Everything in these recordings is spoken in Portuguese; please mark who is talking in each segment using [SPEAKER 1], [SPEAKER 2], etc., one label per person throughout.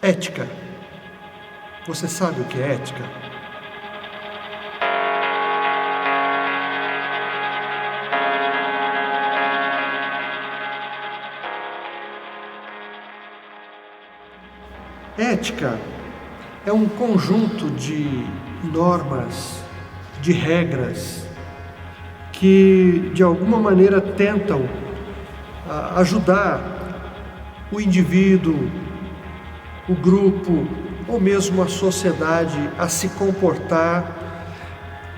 [SPEAKER 1] Ética. Você sabe o que é ética? Ética é um conjunto de normas, de regras, que de alguma maneira tentam ajudar o indivíduo, o grupo ou mesmo a sociedade a se comportar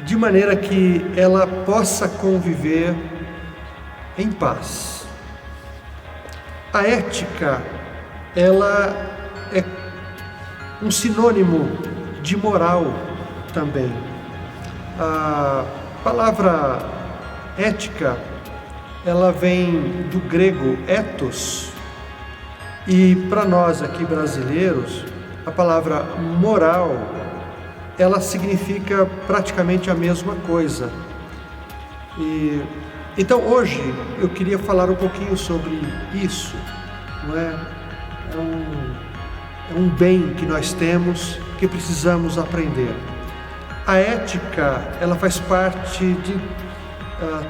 [SPEAKER 1] de maneira que ela possa conviver em paz. A ética, ela é um sinônimo de moral também. A palavra ética, ela vem do grego ethos, e para nós aqui brasileiros, a palavra moral, ela significa praticamente a mesma coisa. Então hoje eu queria falar um pouquinho sobre isso, não é? É um bem que nós temos, que precisamos aprender. A ética, ela faz parte de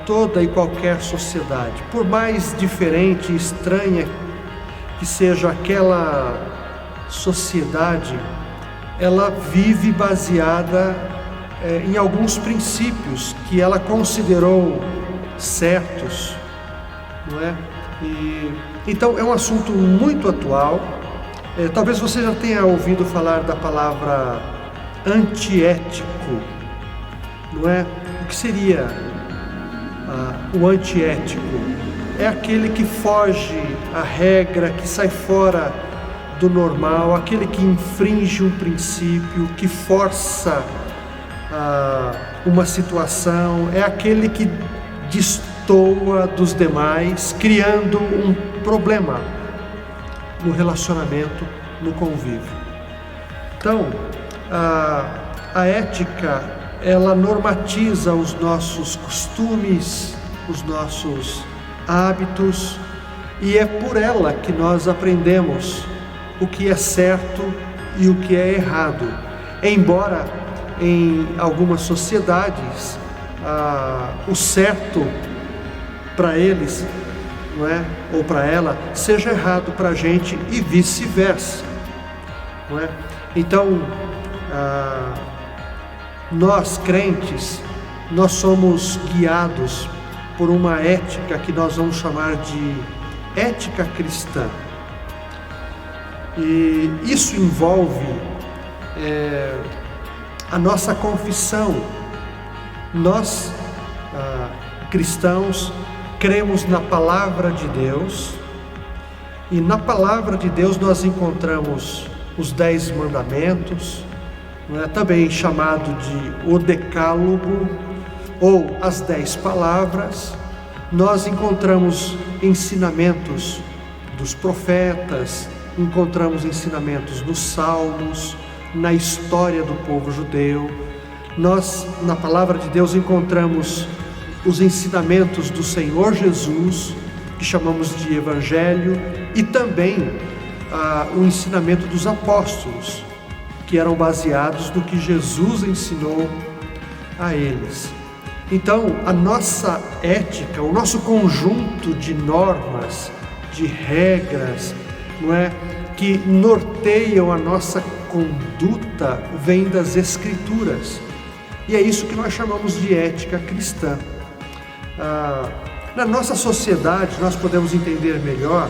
[SPEAKER 1] toda e qualquer sociedade. Por mais diferente e estranha que seja aquela sociedade, ela vive baseada em alguns princípios que ela considerou certos, não é? Então é um assunto muito atual. Talvez você já tenha ouvido falar da palavra antiético, não é? O que seria o antiético? É aquele que foge à regra, que sai fora do normal, aquele que infringe um princípio, que força uma situação, é aquele que destoa dos demais, criando um problema no relacionamento, no convívio. Então, a ética, ela normatiza os nossos costumes, os nossos hábitos, e é por ela que nós aprendemos o que é certo e o que é errado. Embora em algumas sociedades o certo para eles, não é? Ou para ela, seja errado para a gente e vice-versa, não é? Então, nós crentes, nós somos guiados por uma ética que nós vamos chamar de ética cristã. E isso envolve a nossa confissão. Nós, cristãos, cremos na Palavra de Deus, e na Palavra de Deus nós encontramos os 10 mandamentos, não é? Também chamado de o Decálogo, ou as 10 palavras. Nós encontramos ensinamentos dos profetas, encontramos ensinamentos dos salmos, na história do povo judeu. Nós, na Palavra de Deus, encontramos os ensinamentos do Senhor Jesus, que chamamos de Evangelho, e também o ensinamento dos apóstolos, que eram baseados no que Jesus ensinou a eles. Então, a nossa ética, o nosso conjunto de normas, de regras, não é, que norteiam a nossa conduta, vem das Escrituras. E é isso que nós chamamos de ética cristã. Na nossa sociedade, nós podemos entender melhor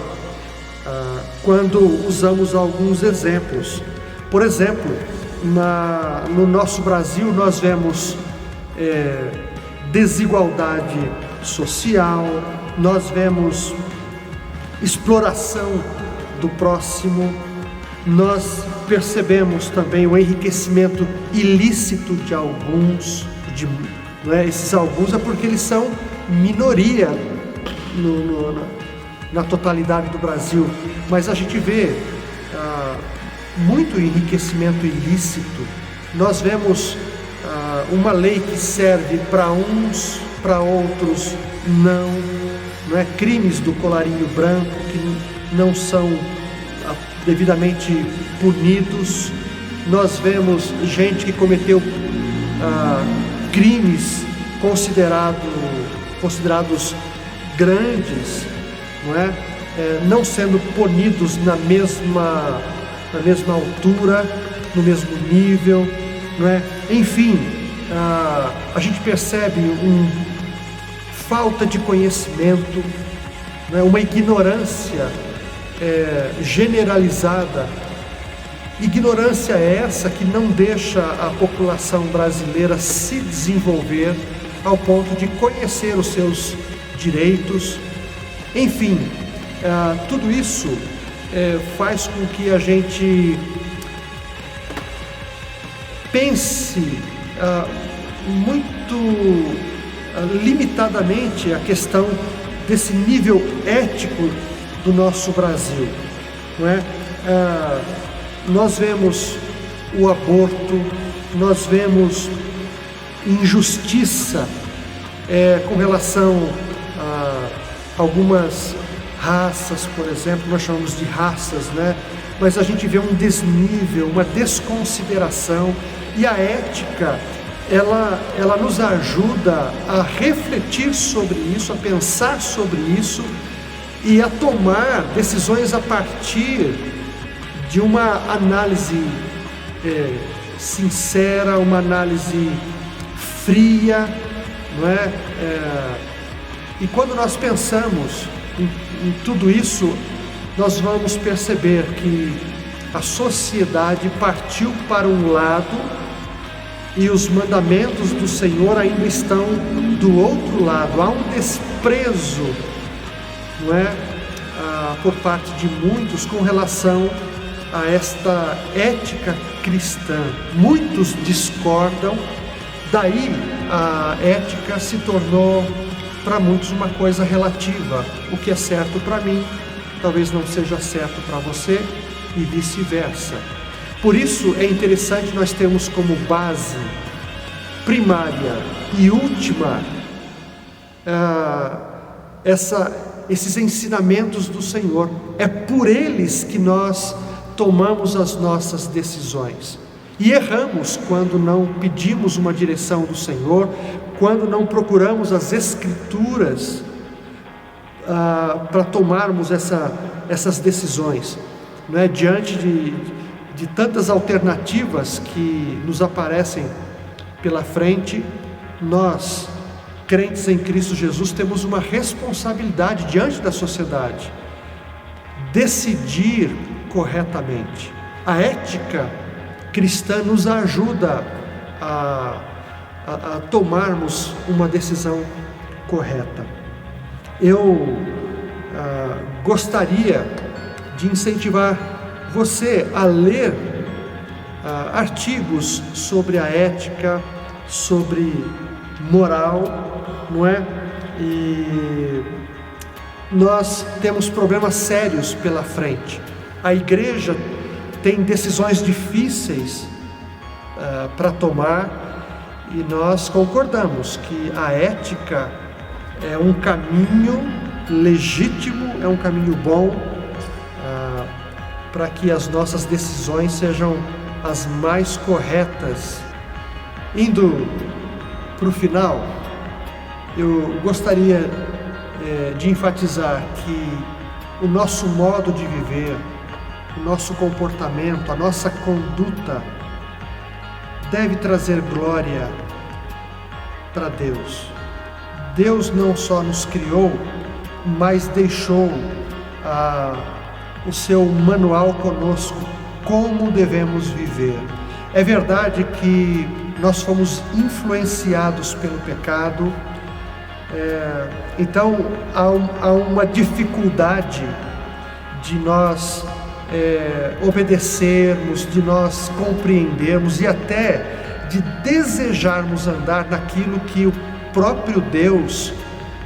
[SPEAKER 1] quando usamos alguns exemplos. Por exemplo, no nosso Brasil, nós vemos desigualdade social, nós vemos exploração do próximo, nós percebemos também o enriquecimento ilícito de alguns, não é? Esses alguns é porque eles são minoria na totalidade do Brasil, mas a gente vê muito enriquecimento ilícito. Nós vemos uma lei que serve para uns, para outros não é? Crimes do colarinho branco que não são devidamente punidos. Nós vemos gente que cometeu crimes considerados grandes, não é? Não sendo punidos na mesma altura, no mesmo nível, não é? Enfim, a gente percebe falta de conhecimento, não é? Uma ignorância generalizada. Ignorância essa que não deixa a população brasileira se desenvolver ao ponto de conhecer os seus direitos. Enfim, tudo isso faz com que a gente pense muito limitadamente a questão desse nível ético do nosso Brasil, não é? Nós vemos o aborto, nós vemos injustiça com relação a algumas raças, por exemplo, nós chamamos de raças, né? Mas a gente vê um desnível, uma desconsideração, e a ética, ela nos ajuda a refletir sobre isso, a pensar sobre isso e a tomar decisões a partir de uma análise sincera, uma análise fria, não é? E quando nós pensamos em tudo isso, nós vamos perceber que a sociedade partiu para um lado e os mandamentos do Senhor ainda estão do outro lado. Há um desprezo, não é? Por parte de muitos com relação a esta ética cristã. Muitos discordam, daí a ética se tornou para muitos uma coisa relativa. O que é certo para mim, talvez não seja certo para você e vice-versa. Por isso é interessante nós termos como base primária e última esses ensinamentos do Senhor. É por eles que nós tomamos as nossas decisões e erramos quando não pedimos uma direção do Senhor, quando não procuramos as Escrituras para tomarmos essas decisões, não é? Diante de tantas alternativas que nos aparecem pela frente, nós, crentes em Cristo Jesus, temos uma responsabilidade diante da sociedade: decidir corretamente. A ética cristã nos ajuda a tomarmos uma decisão correta. Eu gostaria de incentivar você a ler artigos sobre a ética, sobre moral, não é? E nós temos problemas sérios pela frente. A igreja tem decisões difíceis para tomar, e nós concordamos que a ética é um caminho legítimo, é um caminho bom para que as nossas decisões sejam as mais corretas. Indo para o final, eu gostaria de enfatizar que o nosso modo de viver, o nosso comportamento, a nossa conduta deve trazer glória para Deus. Deus não só nos criou, mas deixou o seu manual conosco, como devemos viver. É verdade que nós fomos influenciados pelo pecado, então há uma dificuldade de nós obedecermos, de nós compreendermos e até de desejarmos andar naquilo que o próprio Deus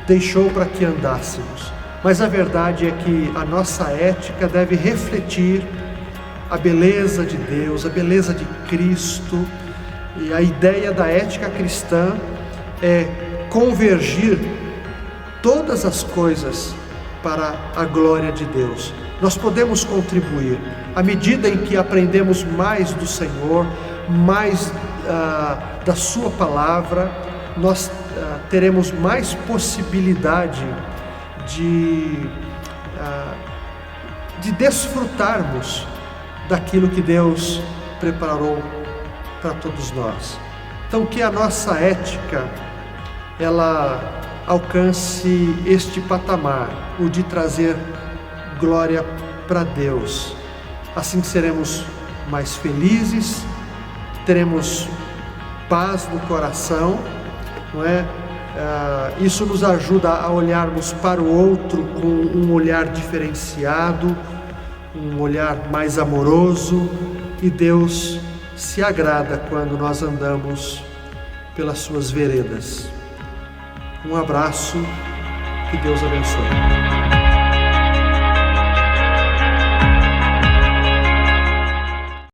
[SPEAKER 1] deixou para que andássemos. Mas a verdade é que a nossa ética deve refletir a beleza de Deus, a beleza de Cristo, e a ideia da ética cristã é convergir todas as coisas para a glória de Deus. Nós podemos contribuir. à medida em que aprendemos mais do Senhor, mais da Sua palavra, nós teremos mais possibilidade de desfrutarmos daquilo que Deus preparou para todos nós. Então, que a nossa ética, ela alcance este patamar, o de trazer glória para Deus. Assim seremos mais felizes, teremos paz no coração, não é? Isso nos ajuda a olharmos para o outro com um olhar diferenciado, um olhar mais amoroso, e Deus se agrada quando nós andamos pelas suas veredas. Um abraço, que Deus abençoe.